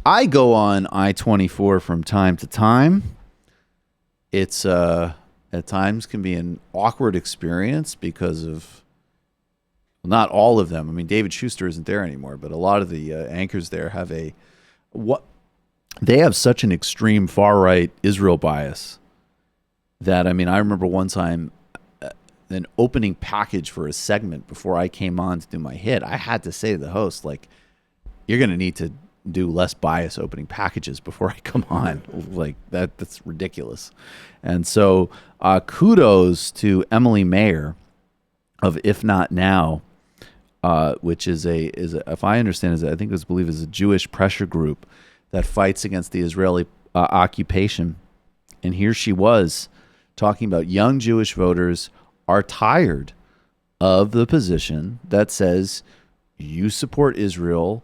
I go on I-24 from time to time. It's at times can be an awkward experience because of, well, not all of them. I mean, David Schuster isn't there anymore, but a lot of the anchors there have they have such an extreme far right Israel bias that, I mean, I remember one time an opening package for a segment before I came on to do my hit, I had to say to the host, like, you're going to need to do less bias opening packages before I come on. Like, that's ridiculous. And so kudos to Emily Mayer of If Not Now, which is if I understand, I think believe is a Jewish pressure group that fights against the Israeli occupation. And here she was talking about young Jewish voters are tired of the position that says you support Israel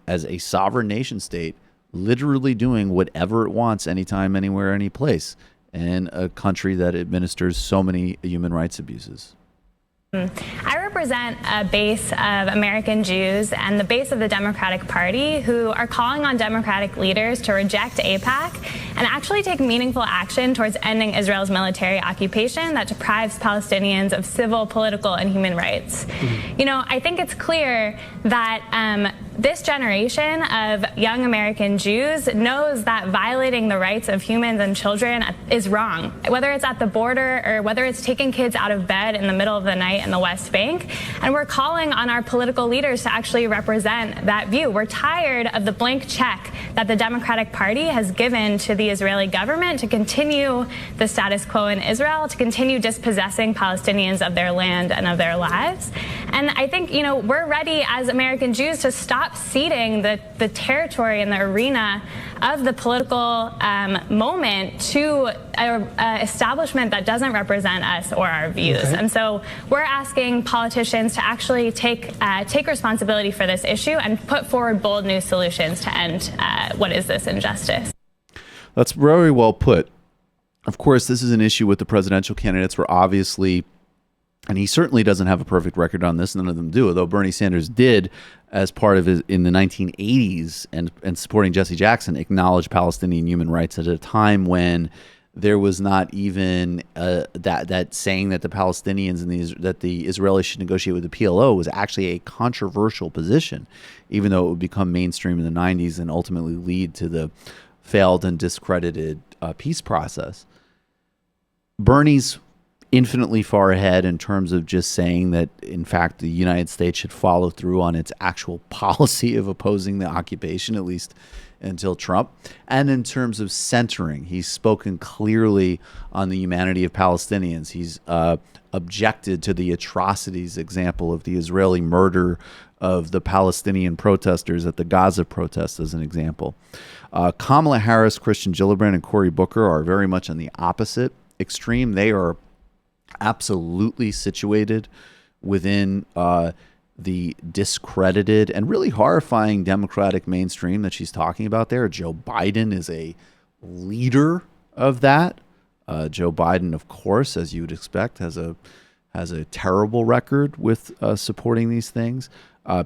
as a sovereign nation state, literally doing whatever it wants, anytime, anywhere, any place, in a country that administers so many human rights abuses. I represent a base of American Jews and the base of the Democratic Party who are calling on Democratic leaders to reject AIPAC and actually take meaningful action towards ending Israel's military occupation that deprives Palestinians of civil, political, and human rights. You know, I think it's clear that this generation of young American Jews knows that violating the rights of humans and children is wrong, whether it's at the border or whether it's taking kids out of bed in the middle of the night in the West Bank. And we're calling on our political leaders to actually represent that view. We're tired of the blank check that the Democratic Party has given to the Israeli government to continue the status quo in Israel, to continue dispossessing Palestinians of their land and of their lives. And I think, you know, we're ready as American Jews to stop ceding the territory and the arena of the political moment to an establishment that doesn't represent us or our views. Okay. And so we're asking politicians to actually take responsibility for this issue and put forward bold new solutions to end what is this injustice. That's very well put. Of course, this is an issue with the presidential candidates where obviously, and he certainly doesn't have a perfect record on this, none of them do, although Bernie Sanders did, as part of his, in the 1980s and supporting Jesse Jackson, acknowledge Palestinian human rights at a time when there was not even that saying that the Palestinians and that the Israelis should negotiate with the PLO was actually a controversial position, even though it would become mainstream in the 90s and ultimately lead to the failed and discredited peace process. Bernie's infinitely far ahead in terms of just saying that, in fact, the United States should follow through on its actual policy of opposing the occupation, at least until Trump. And in terms of centering, he's spoken clearly on the humanity of Palestinians. He's objected to the atrocities, example of the Israeli murder of the Palestinian protesters at the Gaza protests, as an example. Kamala Harris, Christian Gillibrand, and Cory Booker are very much on the opposite extreme. They are absolutely situated within the discredited and really horrifying Democratic mainstream that she's talking about there. Joe Biden is a leader of that. Joe Biden, of course, as you would expect, has a terrible record with supporting these things.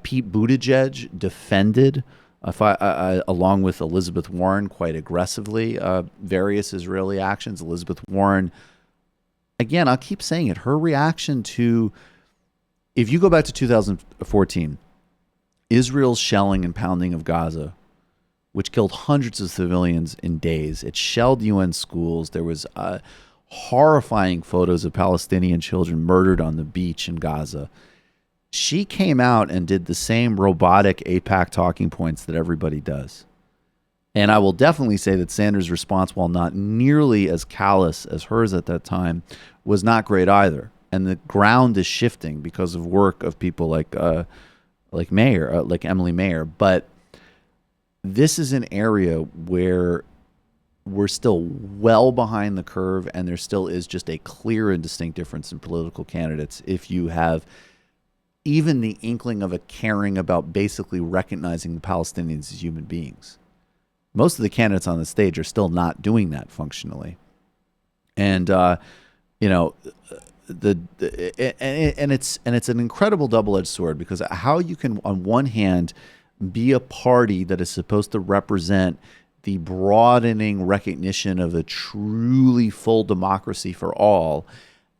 Pete Buttigieg defended, along with Elizabeth Warren, quite aggressively, various Israeli actions. Elizabeth Warren, again, I'll keep saying it, her reaction to, if you go back to 2014, Israel's shelling and pounding of Gaza, which killed hundreds of civilians in days. It shelled UN schools. There was horrifying photos of Palestinian children murdered on the beach in Gaza. She came out and did the same robotic AIPAC talking points that everybody does. And I will definitely say that Sanders' response, while not nearly as callous as hers at that time, was not great either. And the ground is shifting because of work of people like Mayer, like Emily Mayer. But this is an area where we're still well behind the curve, and there still is just a clear and distinct difference in political candidates if you have even the inkling of a caring about basically recognizing the Palestinians as human beings. Most of the candidates on the stage are still not doing that functionally. And, you know, it's an incredible double-edged sword, because how you can, on one hand, be a party that is supposed to represent the broadening recognition of a truly full democracy for all,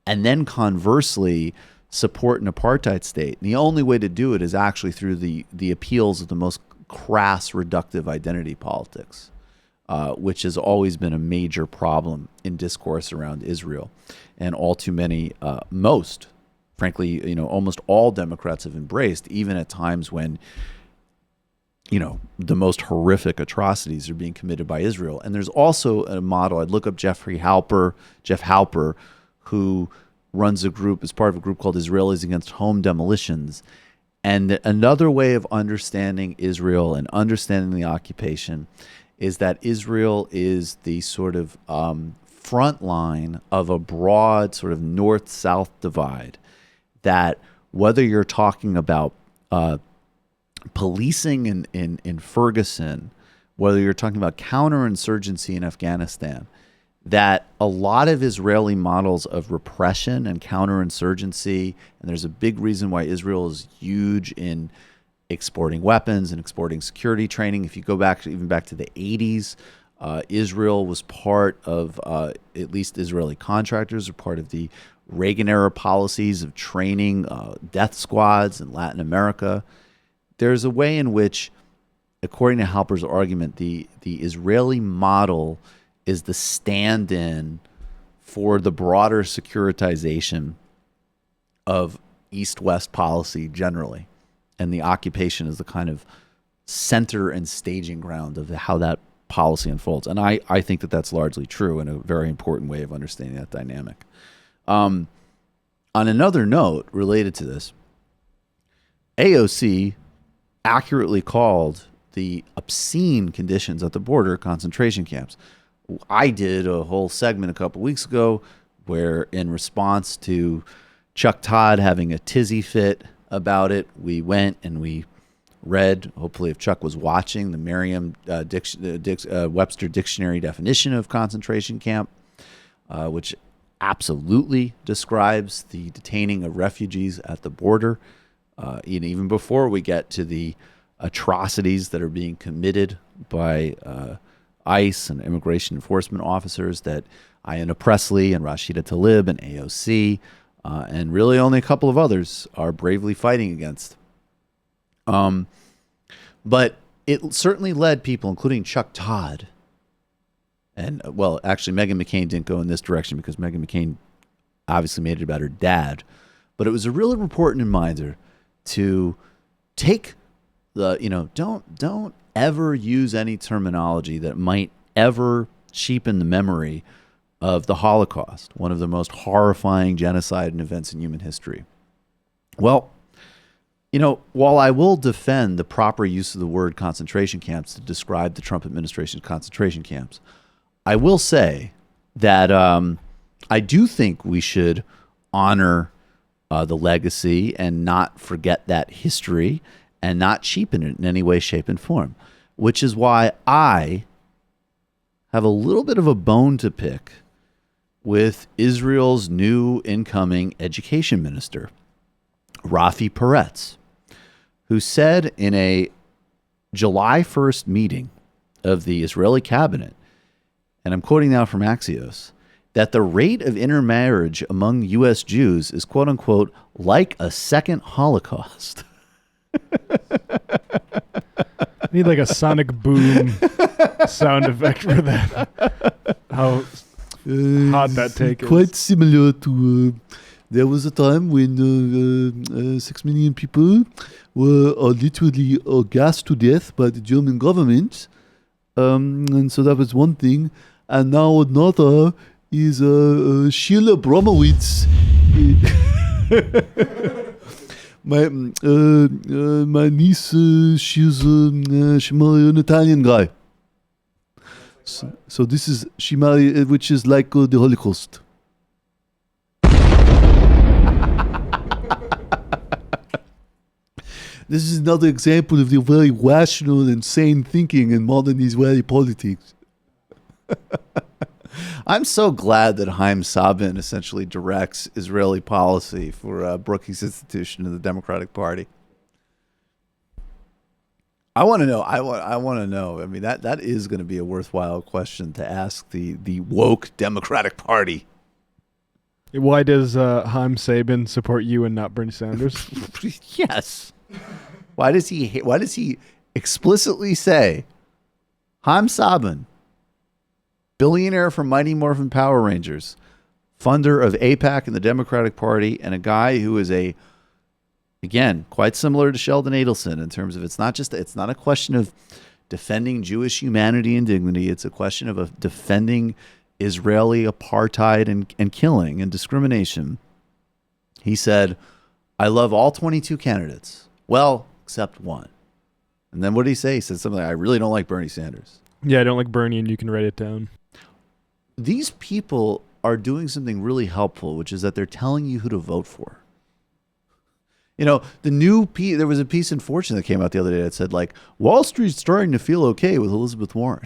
and then conversely support an apartheid state. And the only way to do it is actually through the appeals of the most crass reductive identity politics, which has always been a major problem in discourse around Israel. And all too many, frankly, almost all Democrats have embraced, even at times when, the most horrific atrocities are being committed by Israel. And there's also a model. I'd look up Jeff Halper, who runs a group, is part of a group called Israelis Against Home Demolitions. And another way of understanding Israel and understanding the occupation is that Israel is the sort of front line of a broad sort of north-south divide, that whether you're talking about policing in Ferguson, whether you're talking about counterinsurgency in Afghanistan, that a lot of Israeli models of repression and counterinsurgency, and there's a big reason why Israel is huge in exporting weapons and exporting security training. If you go back even back to the 80s, Israel was part of, at least Israeli contractors are part of the Reagan-era policies of training death squads in Latin America. There's a way in which, according to Halper's argument, the Israeli model is the stand-in for the broader securitization of East-West policy generally. And the occupation is the kind of center and staging ground of how that policy unfolds. And I think that that's largely true, and a very important way of understanding that dynamic. On another note related to this, AOC accurately called the obscene conditions at the border concentration camps. I did a whole segment a couple weeks ago where, in response to Chuck Todd having a tizzy fit about it, we went and we read, hopefully if Chuck was watching, the Merriam-Webster dictionary definition of concentration camp, which absolutely describes the detaining of refugees at the border. Even before we get to the atrocities that are being committed by ICE and immigration enforcement officers that Ayanna Pressley and Rashida Tlaib and AOC and really only a couple of others are bravely fighting against. But it certainly led people, including Chuck Todd, and well, actually Meghan McCain didn't go in this direction because Meghan McCain obviously made it about her dad, but it was a really important reminder to take the, don't ever use any terminology that might ever cheapen the memory of the Holocaust, one of the most horrifying genocide and events in human history. Well, while I will defend the proper use of the word concentration camps to describe the Trump administration's concentration camps, I will say that I do think we should honor the legacy and not forget that history and not cheapen it in any way, shape, and form, which is why I have a little bit of a bone to pick with Israel's new incoming education minister, Rafi Peretz, who said in a July 1st meeting of the Israeli cabinet, and I'm quoting now from Axios, that the rate of intermarriage among U.S. Jews is, quote unquote, like a second Holocaust. Need like a sonic boom sound effect for that. How hot that take is. Quite similar to there was a time when 6 million people were literally gassed to death by the German government. And so that was one thing. And now another is Sheila Bromowitz. My niece, she married an Italian guy. So this is, she married, which is like the Holocaust. This is another example of the very rational and sane thinking in modern Israeli politics. I'm so glad that Haim Sabin essentially directs Israeli policy for Brookings Institution and the Democratic Party. I want to know. I want to know. I mean, that is going to be a worthwhile question to ask the woke Democratic Party. Why does Haim Sabin support you and not Bernie Sanders? Yes. Why does he explicitly say Haim Sabin, billionaire from Mighty Morphin Power Rangers, funder of AIPAC and the Democratic Party, and a guy who is again, quite similar to Sheldon Adelson in terms of it's not a question of defending Jewish humanity and dignity. It's a question of defending Israeli apartheid and killing and discrimination. He said, I love all 22 candidates. Well, except one. And then what did he say? He said something like, I really don't like Bernie Sanders. Yeah, I don't like Bernie, and you can write it down. These people are doing something really helpful, which is that they're telling you who to vote for. You know, there was a piece in Fortune that came out the other day that said, like, Wall Street's starting to feel okay with Elizabeth Warren.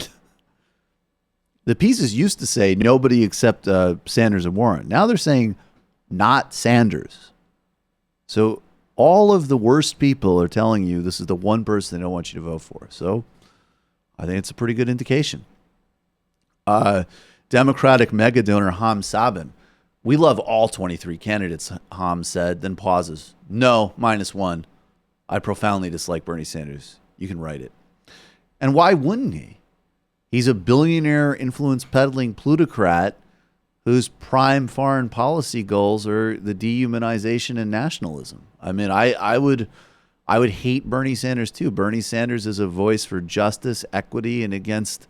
The pieces used to say nobody except Sanders and Warren. Now they're saying not Sanders. So all of the worst people are telling you this is the one person they don't want you to vote for. So I think it's a pretty good indication. Democratic mega donor Haim Sabin. We love all 23 candidates, Haim said, then pauses. No, -1. I profoundly dislike Bernie Sanders. You can write it. And why wouldn't he? He's a billionaire influence peddling plutocrat whose prime foreign policy goals are the dehumanization and nationalism. I mean, I would hate Bernie Sanders too. Bernie Sanders is a voice for justice, equity, and against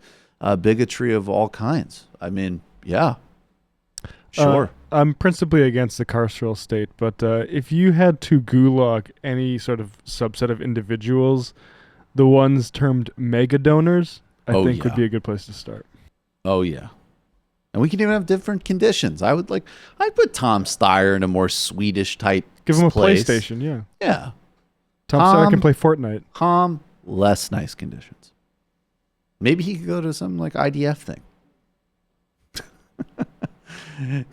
bigotry of all kinds. I mean, yeah, sure. I'm principally against the carceral state, but if you had to gulag any sort of subset of individuals, the ones termed mega donors, I think would be a good place to start. Oh, yeah. And we can even have different conditions. I'd put Tom Steyer in a more Swedish type Give him a place. PlayStation, yeah. Yeah. Tom Steyer can play Fortnite. Tom, less nice conditions. Maybe he could go to some like IDF thing.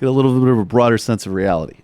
Get a little bit of a broader sense of reality.